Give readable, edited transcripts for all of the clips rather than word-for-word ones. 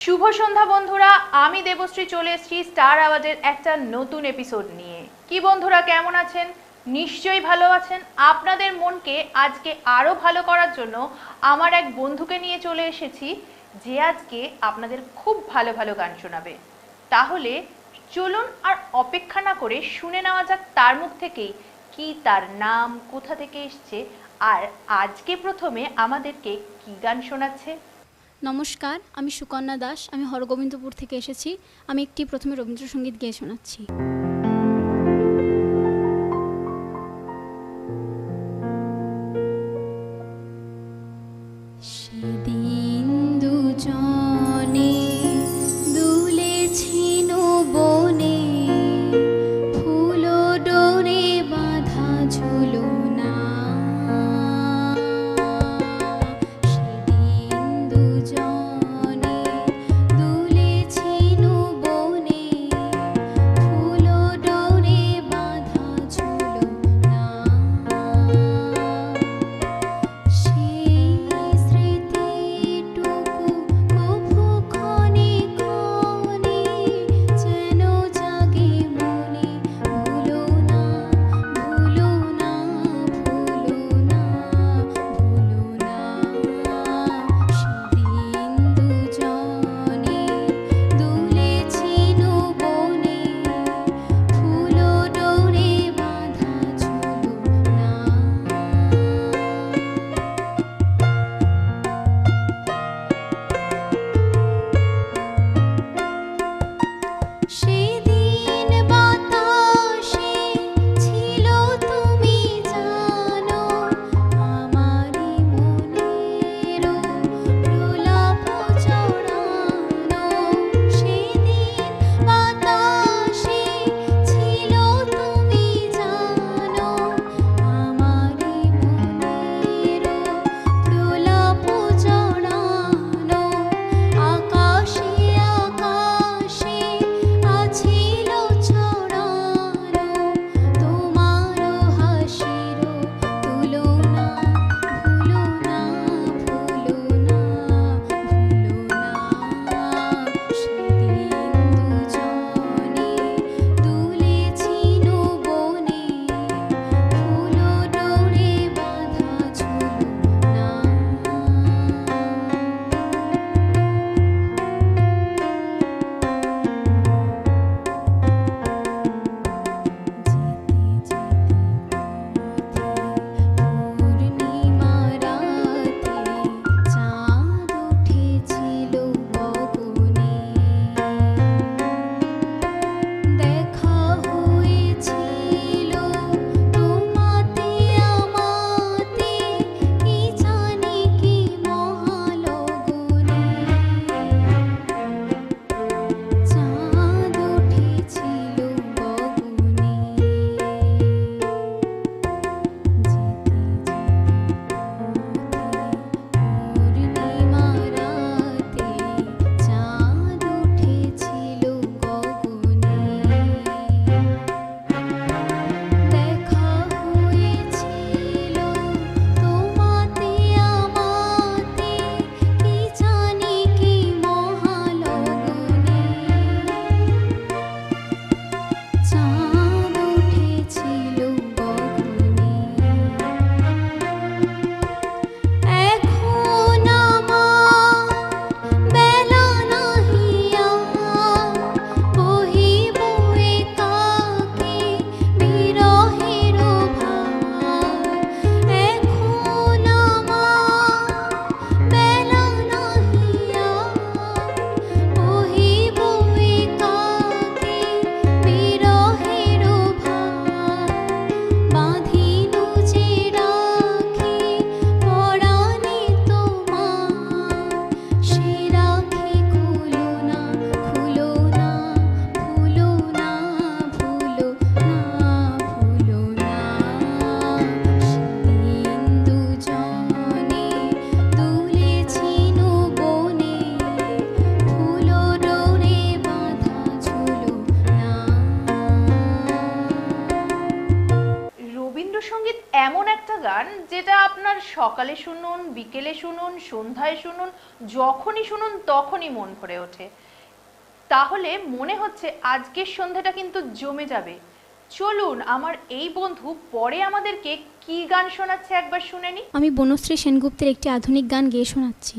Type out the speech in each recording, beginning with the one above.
শুভ সন্ধ্যা বন্ধুরা, আমি দেবশ্রী চলে এসেছি স্টার আওয়াজের একটা নতুন এপিসোড নিয়ে। কি বন্ধুরা, কেমন আছেন? নিশ্চয়ই ভালো আছেন। আপনাদের মনকে আজকে আরো ভালো করার জন্য আমার এক বন্ধুকে নিয়ে চলে এসেছি, যে আজকে আপনাদের খুব ভালো ভালো গান শোনাবে। তাহলে চলুন আর অপেক্ষা না করে শুনে নেওয়া যাক তার মুখ থেকেই কি তার নাম, কোথা থেকে এসছে, আর আজকে প্রথমে আমাদেরকে কি গান শোনাচ্ছে। নমস্কার, আমি সুকন্যা দাস। আমি হরগোবিন্দপুর থেকে এসেছি। আমি একটি প্রথমে রবীন্দ্রসঙ্গীত গেয়ে শোনাচ্ছি। সেদিন দুজনে দুলেছিল বনে, ফুল ডোরে বাঁধা ঝুলনা। সেদিন দুজনে দুলেছিল বনে, ফুল গান যেটা আপনার সকালে শুনুন, বিকেলে শুনুন, সন্ধ্যায় শুনুন, যখনই শুনুন তখনই মন ভরে ওঠে। তাহলে মনে হচ্ছে আজকের সন্ধ্যাটা কিন্তু জমে যাবে। চলুন আমার এই বন্ধু পরে আমাদেরকে কি গান শোনাচ্ছে একবার শুনে নি। আমি বনশ্রী সেনগুপ্তের একটি আধুনিক গান গেয়ে শোনাচ্ছি।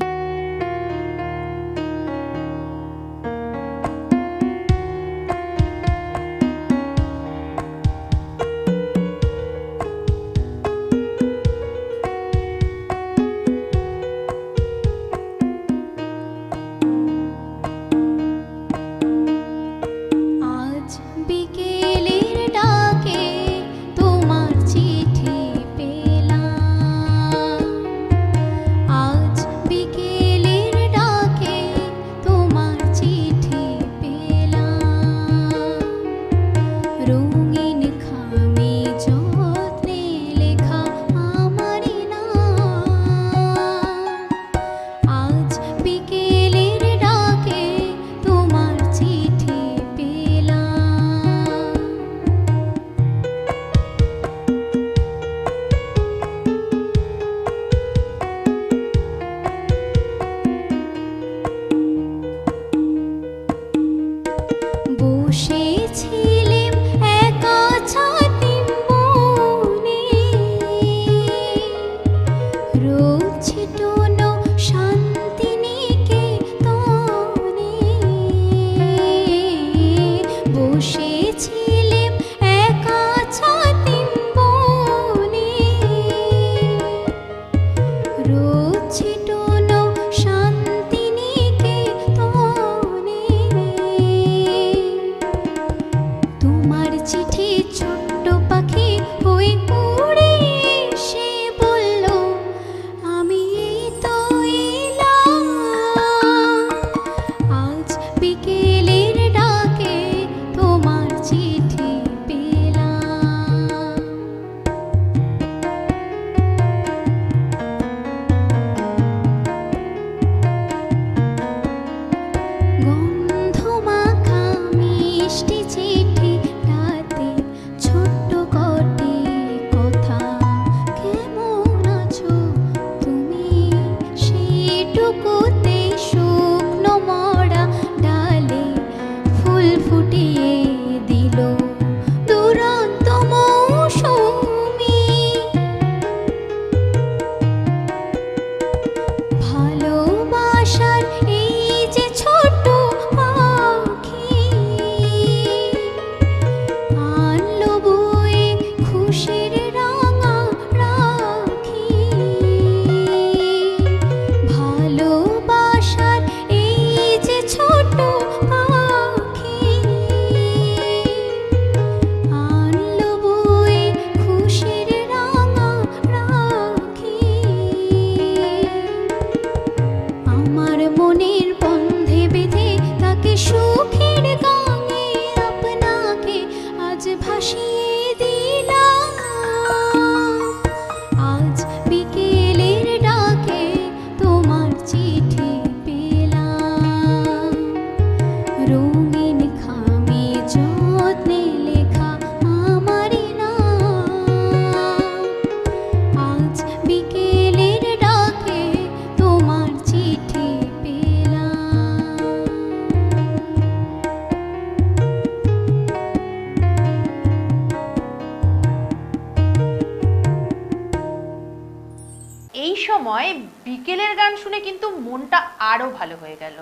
সময় বিকেলের গান শুনে কিন্তু মনটা আরো ভালো হয়ে গেল।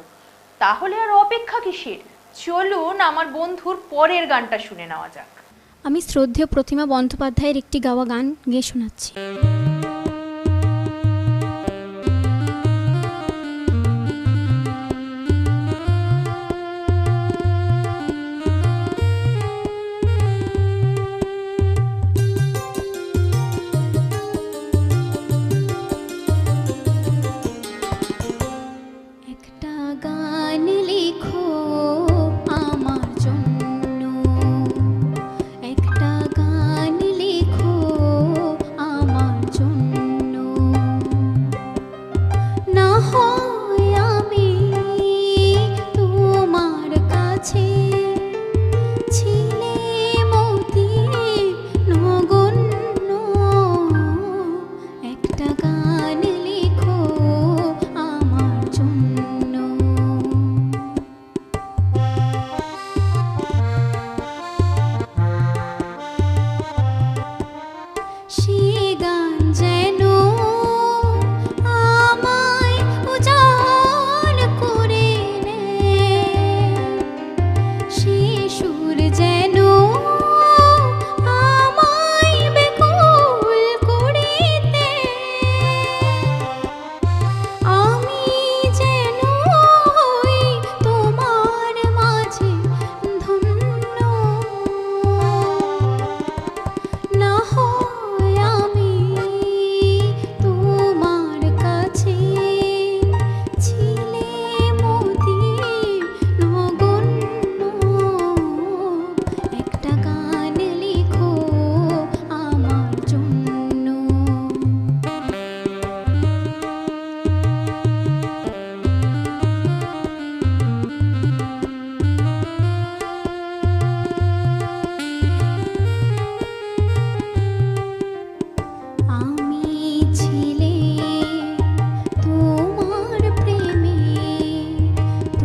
তাহলে আর অপেক্ষা কিসের, চলুন আমার বন্ধুর পরের গানটা শুনে নেওয়া যাক। আমি শ্রদ্ধেয় প্রতিমা বন্দ্যোপাধ্যায়ের একটি গাওয়া গান গেয়ে শোনাচ্ছি।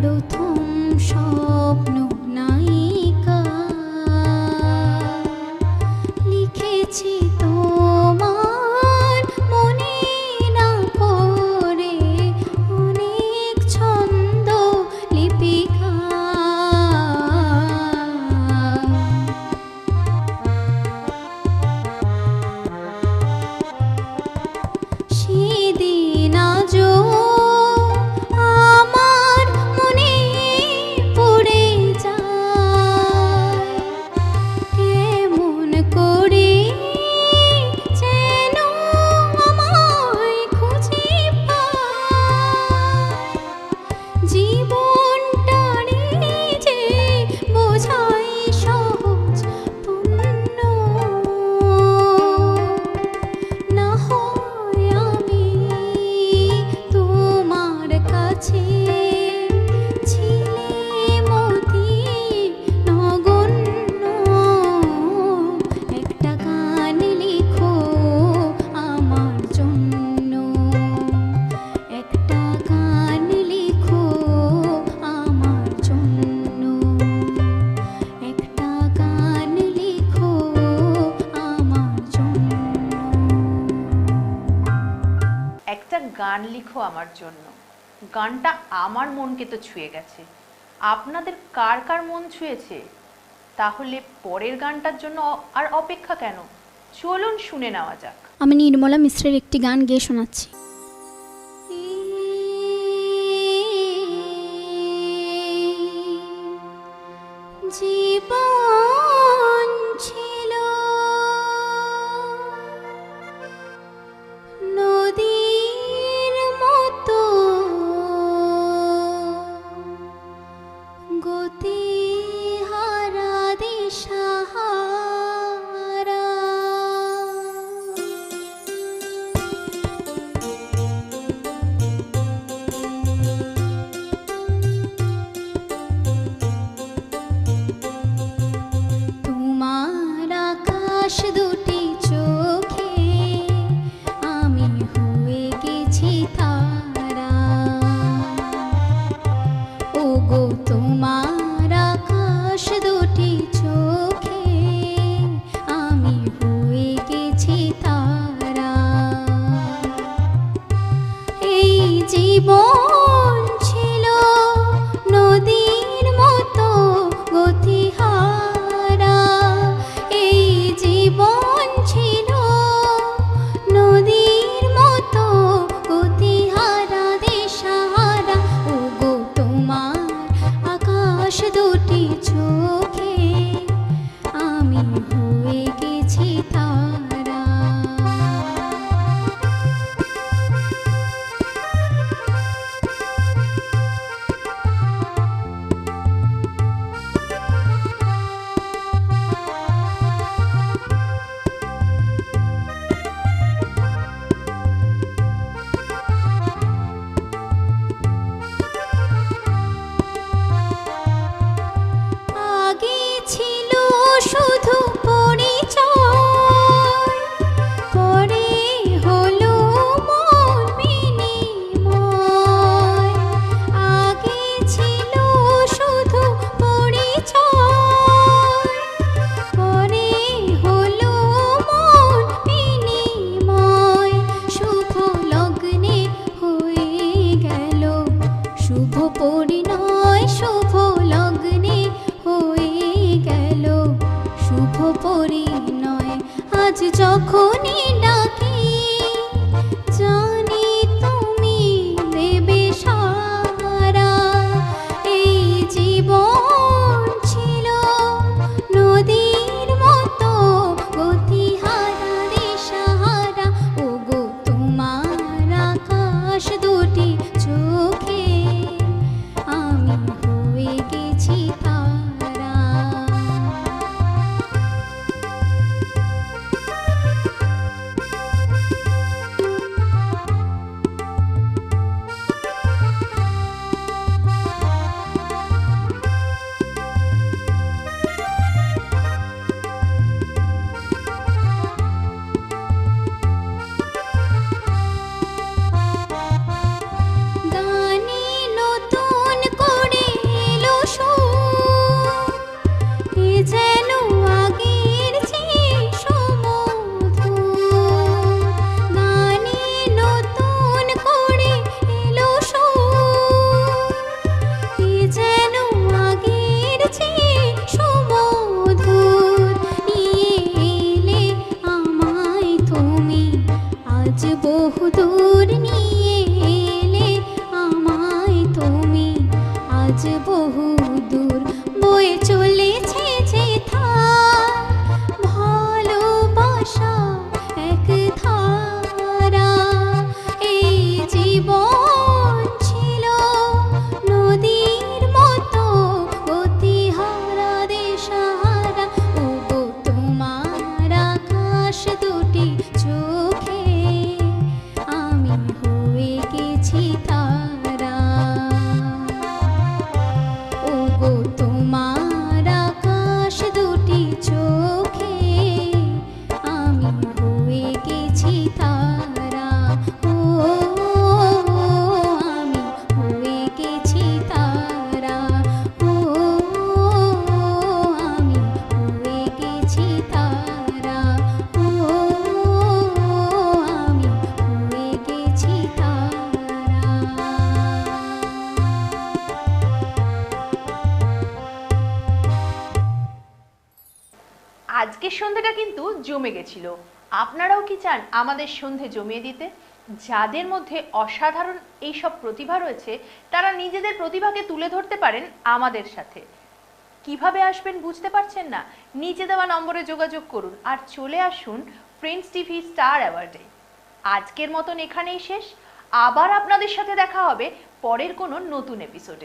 প্রথম স্বপ্ন নায়িকা লিখেছি তোমার মনে না করে অনেক ছন্দ লিপিকা। সেদিন আজও আমার মনে পড়ে যায়, কেমন করে যেন আমায় খুঁজে পায়। জীবনটারে যে বোঝাই সহজ পূর্ণ, না হয় আমি তোমার কাছে ছিলে মতি নগণ্য। একটা গান লিখো আমার জন্য, একটা গান লিখো আমার জন্য, একটা গান লিখো আমার জন্য। একটা গান লিখো আমার জন্য। গানটা আমার মনকে তো ছুঁয়ে গেছে, আপনাদের কার কার মন ছুঁয়েছে? তাহলে পরের গানটার জন্য আর অপেক্ষা কেন? চলুন শুনে নেওয়া যাক। আমি নির্মলা মিশ্রের একটি গান গেয়ে শোনাচ্ছি। জীবন ছিল নদীর মতো গতি হারা দিশাহারা। তোমার আকাশ দুটি চোখে আমি হয়ে গেছি তারা। ওগো তোমার আকাশ দুটি চোখে আমি হয়ে গেছি তারা। এই জীবন ছিল নদীর মতো গতিহারা। এই জীবন ছিল নদীর মতো গতিহারা দিশাহারা। ওগো তোমার আকাশ দুটি চোখে বহু দূর বয়ে চলেছে যে ধার, ভালোবাসা এক ধারা। এই জীবন ছিল নদীর মতো গতিহারা দিশাহারা। ওগো তোমার আকাশ দুটি চোখে আমি হয়ে গেছি তারা। ওগো তোমার আকাশ দুটি চোখে আমি হয়ে গেছি তারা। ও আমি হয়ে গেছি তারা। ও আমি হয়ে গেছি তারা। ও আমি হয়ে গেছি তারা। আজকের সন্ধ্যাটা কিন্তু জমে গেছিল। আপনারাও কি চান আমাদের সন্ধে জমিয়ে দিতে? যাদের মধ্যে অসাধারণ এইসব প্রতিভা রয়েছে তারা নিজেদের প্রতিভাকে তুলে ধরতে পারেন আমাদের সাথে। কিভাবে আসবেন বুঝতে পারছেন না? নিচে দেওয়া নম্বরে যোগাযোগ করুন আর চলে আসুন ফ্রেন্ডস টিভি স্টার অ্যাওয়ার্ডে। আজকের মতন এখানেই শেষ। আবার আপনাদের সাথে দেখা হবে পরের কোনো নতুন এপিসোডে।